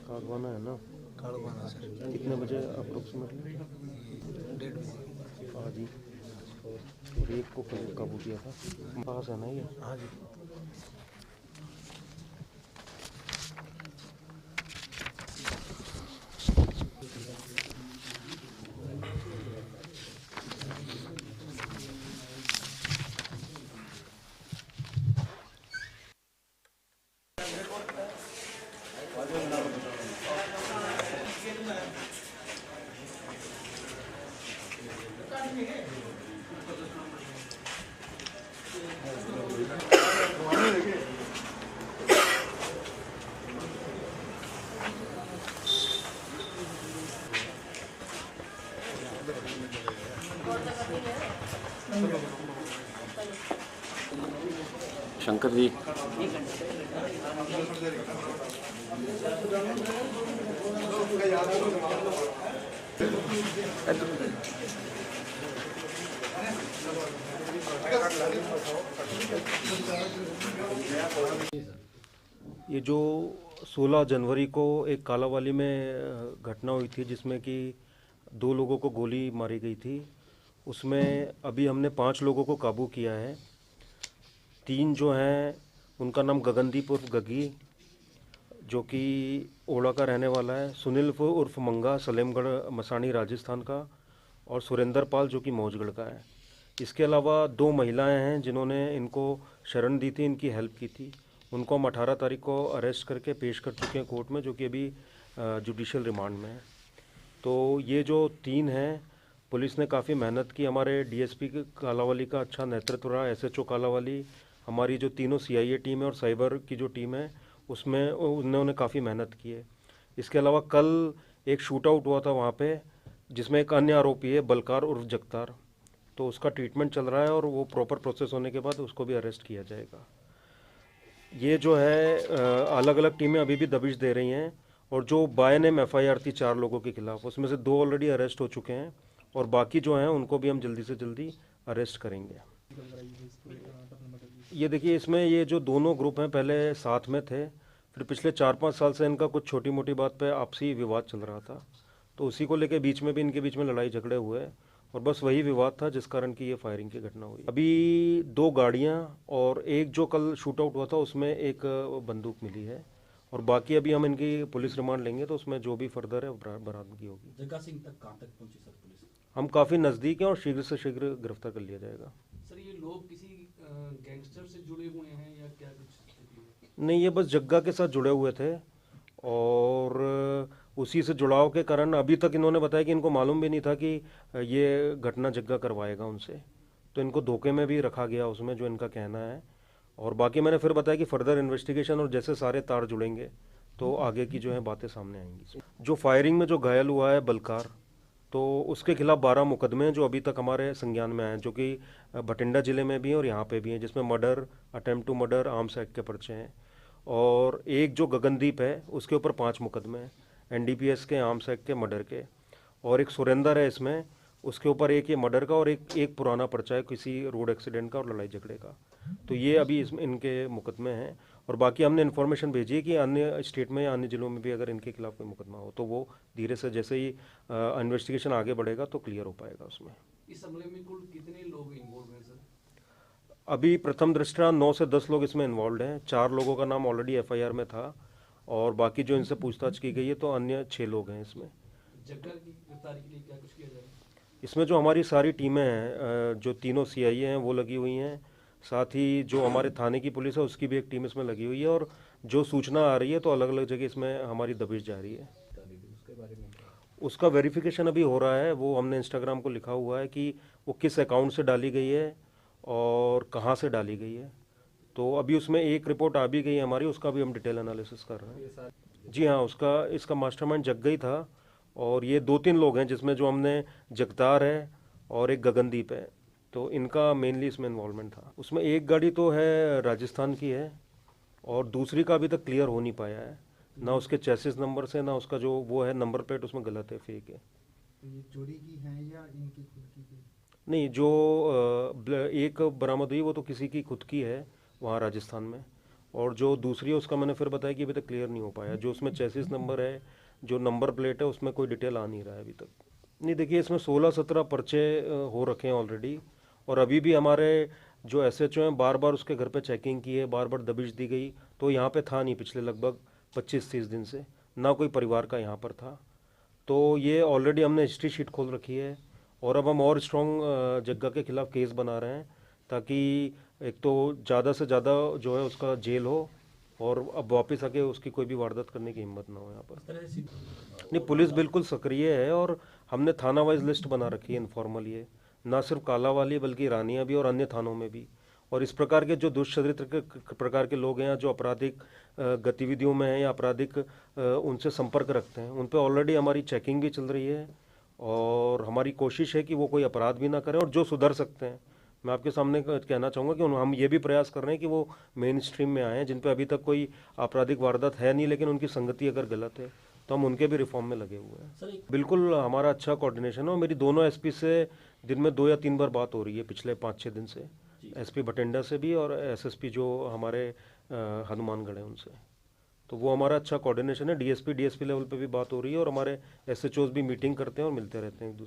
कागवाना है ना। काड़वाना सर। कितने बजे अप्रोक्सीमेटली? 1:30 बजे। हाँ जी। और एक को कल काबू किया था, पास है ना ये? हाँ जी। शंकर जी, ये जो 16 जनवरी को एक कालावाली में घटना हुई थी जिसमें कि 2 लोगों को गोली मारी गई थी, उसमें अभी हमने 5 लोगों को काबू किया है। 3 जो हैं उनका नाम गगनदीप उर्फ गगी, जो कि ओड़ा का रहने वाला है, सुनील उर्फ मंगा सलेमगढ़ मसानी राजस्थान का, और सुरेंद्र पाल जो कि मौजगढ़ का है। इसके अलावा 2 महिलाएं हैं जिन्होंने इनको शरण दी थी, इनकी हेल्प की थी। उनको हम 18 तारीख को अरेस्ट करके पेश कर चुके हैं कोर्ट में, जो कि अभी जुडिशियल रिमांड में है। तो ये जो 3 हैं, पुलिस ने काफ़ी मेहनत की, हमारे डीएसपी कालावाली का अच्छा नेतृत्व रहा, एसएचओ कालावाली, हमारी जो तीनों सीआईए टीम है और साइबर की जो टीम है उसमें उन्होंने काफ़ी मेहनत की है। इसके अलावा कल एक शूट आउट हुआ था वहाँ पे, जिसमें एक अन्य आरोपी है बलकार उर्फ जगतार, तो उसका ट्रीटमेंट चल रहा है और वो प्रॉपर प्रोसेस होने के बाद उसको भी अरेस्ट किया जाएगा। ये जो है अलग अलग टीमें अभी भी दबिश दे रही हैं, और जो बाय नेम एफआईआर थी 4 लोगों के खिलाफ, उसमें से 2 ऑलरेडी अरेस्ट हो चुके हैं और बाकी जो हैं उनको भी हम जल्दी से जल्दी अरेस्ट करेंगे। ये देखिए, इसमें ये जो दोनों ग्रुप हैं पहले साथ में थे, फिर पिछले 4-5 साल से इनका कुछ छोटी मोटी बात पे आपसी विवाद चल रहा था, तो उसी को लेके बीच में भी इनके बीच में लड़ाई झगड़े हुए, और बस वही विवाद था जिस कारण की ये फायरिंग की घटना हुई। अभी 2 गाड़ियां और एक जो कल शूट आउट हुआ था उसमें एक बंदूक मिली है, और बाकी अभी हम इनकी पुलिस रिमांड लेंगे तो उसमें जो भी फर्दर है बरामदगी होगी। जग्गा सिंह तक कहाँ तक पहुंची सर पुलिस? हम काफ़ी नज़दीक हैं और शीघ्र से शीघ्र गिरफ्तार कर लिया जाएगा। सर ये लोग किसी गैंगस्टर से जुड़े हुए हैं या क्या कुछ स्थिति है? नहीं, ये बस जग्गा के साथ जुड़े हुए थे, और उसी से जुड़ाव के कारण अभी तक इन्होंने बताया कि इनको मालूम भी नहीं था कि ये घटना जग्गा करवाएगा उनसे, तो इनको धोखे में भी रखा गया उसमें, जो इनका कहना है। और बाकी मैंने फिर बताया कि फर्दर इन्वेस्टिगेशन और जैसे सारे तार जुड़ेंगे तो आगे की जो है बातें सामने आएंगी। जो फायरिंग में जो घायल हुआ है बलकार, तो उसके खिलाफ 12 मुकदमे हैं जो अभी तक हमारे संज्ञान में आए हैं, जो कि भटिंडा ज़िले में भी हैं और यहाँ पे भी हैं, जिसमें murder, attempt to murder, arms act के पर्चे हैं। और एक जो गगनदीप है उसके ऊपर 5 मुकदमे हैं, एनडीपीएस के, आर्म्स एक्ट के, मर्डर के। और एक सुरेंद्र है इसमें, उसके ऊपर एक ये मर्डर का और एक पुराना पर्चा है किसी रोड एक्सीडेंट का और लड़ाई झगड़े का। तो ये अभी इसमें इनके मुकदमे हैं, और बाकी हमने इन्फॉर्मेशन भेजी है कि अन्य स्टेट में या अन्य ज़िलों में भी अगर इनके खिलाफ कोई मुकदमा हो तो वो धीरे से जैसे ही इन्वेस्टिगेशन आगे बढ़ेगा तो क्लियर हो पाएगा उसमें। इस हमले में कुल कितने लोग इन्वॉल्व हैं सर? अभी प्रथम दृष्टया 9 से 10 लोग इसमें इन्वॉल्व हैं। 4 लोगों का नाम ऑलरेडी एफआईआर में था, और बाकी जो इनसे पूछताछ की गई है तो अन्य 6 लोग हैं इसमें। जग्गा की गिरफ्तारी के लिए क्या कुछ किया जा रहा है? इसमें जो हमारी सारी टीमें हैं, जो तीनों सीआईए हैं वो लगी हुई हैं, साथ ही जो हमारे थाने की पुलिस है उसकी भी एक टीम इसमें लगी हुई है, और जो सूचना आ रही है तो अलग अलग जगह इसमें हमारी दबिश जारी है। उसके बारे में उसका वेरिफिकेशन अभी हो रहा है, वो हमने इंस्टाग्राम को लिखा हुआ है कि वो किस अकाउंट से डाली गई है और कहाँ से डाली गई है। तो अभी उसमें एक रिपोर्ट आ भी गई है हमारी, उसका भी हम डिटेल एनालिसिस कर रहे हैं। जी हाँ, उसका इसका मास्टरमाइंड जग्गा ही था, और ये 2-3 लोग हैं जिसमें जो हमने जगतार है और एक गगनदीप है, तो इनका मेनली इसमें इन्वॉल्वमेंट था। उसमें एक गाड़ी तो है राजस्थान की है, और दूसरी का अभी तक क्लियर हो नहीं पाया है, ना उसके चेसिस नंबर से, ना उसका जो वो है नंबर प्लेट उसमें गलत है, फेक है। तो ये चोरी की है या इनकी खुद की थी? नहीं, जो एक बरामद हुई वो तो किसी की खुद की है वहाँ राजस्थान में, और जो दूसरी है उसका मैंने फिर बताया कि अभी तक क्लियर नहीं हो पाया। जो उसमें चेसिस नंबर है, जो नंबर प्लेट है, उसमें कोई डिटेल आ नहीं रहा है अभी तक। नहीं देखिए, इसमें 16-17 पर्चे हो रखे हैं ऑलरेडी, और अभी भी हमारे जो एसएचओ हैं बार बार उसके घर पे चेकिंग की है, बार बार दबिश दी गई, तो यहाँ पे था नहीं पिछले लगभग 25-30 दिन से, ना कोई परिवार का यहाँ पर था। तो ये ऑलरेडी हमने हिस्ट्री शीट खोल रखी है, और अब हम और स्ट्रॉन्ग जग्गा के खिलाफ केस बना रहे हैं, ताकि एक तो ज़्यादा से ज़्यादा जो है उसका जेल हो, और अब वापस आके उसकी कोई भी वारदात करने की हिम्मत ना हो यहाँ पर। नहीं, पुलिस बिल्कुल सक्रिय है, और हमने थाना वाइज लिस्ट बना रखी है इनफॉर्मल, ये ना सिर्फ कालावाली बल्कि रानिया भी और अन्य थानों में भी। और इस प्रकार के जो दुष्चरित्र के प्रकार के लोग हैं, जो आपराधिक गतिविधियों में हैं या आपराधिक उनसे संपर्क रखते हैं, उन पर ऑलरेडी हमारी चेकिंग भी चल रही है, और हमारी कोशिश है कि वो कोई अपराध भी ना करें, और जो सुधर सकते हैं, मैं आपके सामने कहना चाहूँगा कि हम ये भी प्रयास कर रहे हैं कि वो मेन स्ट्रीम में आएँ, जिन पे अभी तक कोई आपराधिक वारदात है नहीं, लेकिन उनकी संगति अगर गलत है तो हम उनके भी रिफॉर्म में लगे हुए हैं। बिल्कुल हमारा अच्छा कोऑर्डिनेशन है, और मेरी दोनों एसपी से दिन में 2 या 3 बार बात हो रही है पिछले 5-6 दिन से, एसपी बठिंडा से भी और एसएसपी जो हमारे हनुमानगढ़ है उनसे। तो वो हमारा अच्छा कोऑर्डिनेशन है। डीएसपी लेवल पे भी बात हो रही है, और हमारे एसएचओज भी मीटिंग करते हैं और मिलते रहते हैं एक दूसरे